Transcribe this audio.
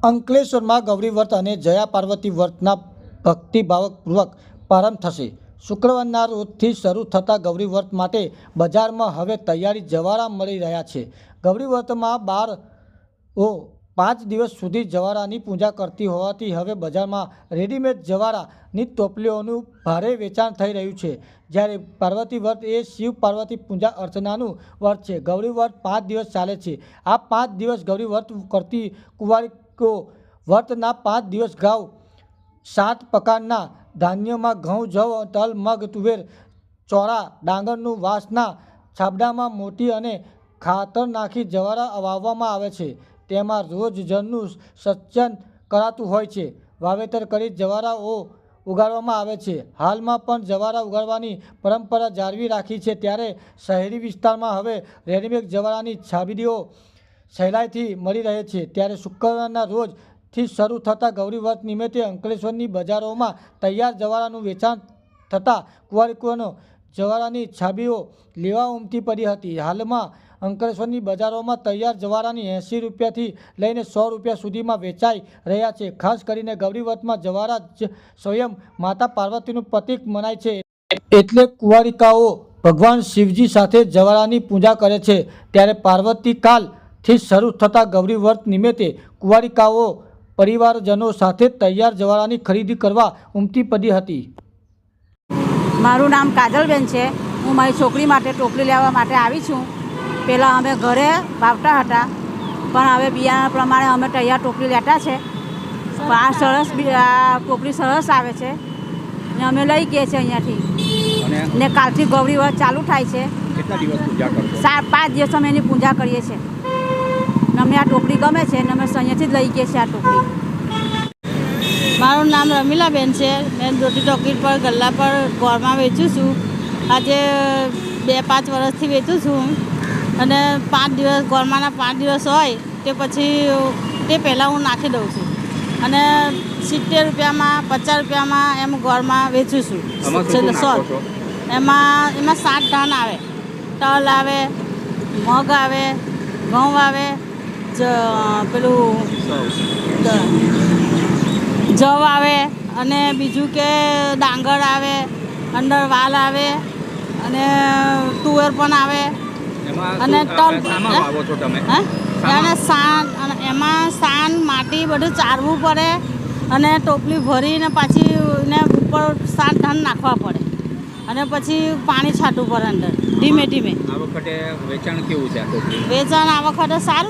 અંકલેશ્વરમાં ગૌરી વ્રત અને જયા પાર્વતી વ્રતના ભક્તિભાવપૂર્વક પ્રારંભ થશે। શુક્રવારના રોજથી શરૂ થતા ગૌરી વ્રત માટે બજારમાં હવે તૈયારી જવારા મળી રહ્યા છે। ગૌરી વ્રતમાં 5 દિવસ સુધી જવારાની પૂજા કરતી હોવાથી હવે બજારમાં રેડીમેડ જવારાની ટોપલીઓનું ભારે વેચાણ થઈ રહ્યું છે। જ્યારે પાર્વતી વ્રત એ શિવ પાર્વતી પૂજા અર્ચનાનું વ્રત છે। ગૌરી વ્રત 5 દિવસ ચાલે છે। આ 5 દિવસ ગૌરી વ્રત કરતી કુંવારીઓ વ્રતના 5 દિવસ ઘઉં 7 પ્રકારના ધાન્યમાં ઘઉં, જવ, તલ, મગ, તુવેર, ચોળા, ડાંગરનું વાંસના છાબડામાં મોટી અને ખાતર નાખી જવારા વાવવામાં આવે છે। તેમાં રોજ જળનું સિંચન કરાતું હોય છે। વાવેતર કરી જવારાઓ ઉગાડવામાં આવે છે। હાલમાં પણ જવારા ઉગાડવાની પરંપરા જાળવી રાખી છે। ત્યારે શહેરી વિસ્તારમાં હવે રેડીમેડ જવારાની છાબડીઓ સહેલાઈથી મળી રહે છે। ત્યારે શુક્રવારના રોજથી શરૂ થતા ગૌરી વ્રત નિમિત્તે અંકલેશ્વરની બજારોમાં તૈયાર જવારાનું વેચાણ થતાં કુંવારીઓનો જવારાની છાબડીઓ લેવા ઉમટી પડી હતી। હાલમાં અંકલેશ્વરની બજારોમાં તૈયાર જવારાની 80 રૂપિયાથી લઈને 100 રૂપિયા સુધીમાં વેચાઈ રહ્યા છે। ખાસ કરીને ગૌરી વ્રતમાં જવારા જ સ્વયં માતા પાર્વતીનું પ્રતીક મનાય છે। એટલે કુંવારિકાઓ ભગવાન શિવજી સાથે જવારાની પૂજા કરે છે। ત્યારે પાર્વતી કાલથી શરૂ થતા ગૌરી વ્રત નિમિત્તે કુંવારિકાઓ પરિવારજનો સાથે તૈયાર જવારાની ખરીદી કરવા ઉમટી પડી હતી। મારું નામ કાજલબેન છે। હું મારી છોકરી માટે ટોપલી લેવા માટે આવી છું। પહેલાં અમે ઘરે વાવતા હતા, પણ હવે બિયારણ પ્રમાણે અમે તૈયાર ટોપલી લેતા છે। આ સરસ ટોપલી સરસ આવે છે ને અમે લઈ ગઈએ છીએ અહીંયાથી। ને કાલથી ગૌરી વ્રત ચાલુ થાય છે। કેટલા દિવસ પૂજા કરશો? 5 દિવસ અમે એની પૂજા કરીએ છીએ ને અમને આ ટોપલી ગમે છે ને અમે અહીંયાથી જ લઈ ગઈએ છીએ આ ટોપલી। મારું નામ રમીલાબેન છે। મેં રોટી ચોકીટ પર ગલ્લા પર ગોળમાં વેચું છું। આજે 2-5 વર્ષથી વેચું છું અને 5 દિવસ ગોળમાંના 5 દિવસ હોય તે પછી તે પહેલાં હું નાખી દઉં છું અને 70 રૂપિયામાં 50 રૂપિયામાં એમ ગોળમાં વેચું છું। એમાં 7 ધાન આવે, તલ આવે, મગ આવે, ઘઉં આવે, પેલું જવ આવે અને બીજું કે ડાંગર આવે, અંદર વાલ આવે અને તુવેર પણ આવે અને તલ અને એમાં સાન માટી બધું ચારવું પડે અને ટોપલી ભરીને પાછી એને ઉપર 7 ધાન નાખવા પડે અને પછી પાણી છાંટવું પડે અંદર ધીમે ધીમે। આ વખતે વેચાણ કેવું છે? વેચાણ આ વખતે સારું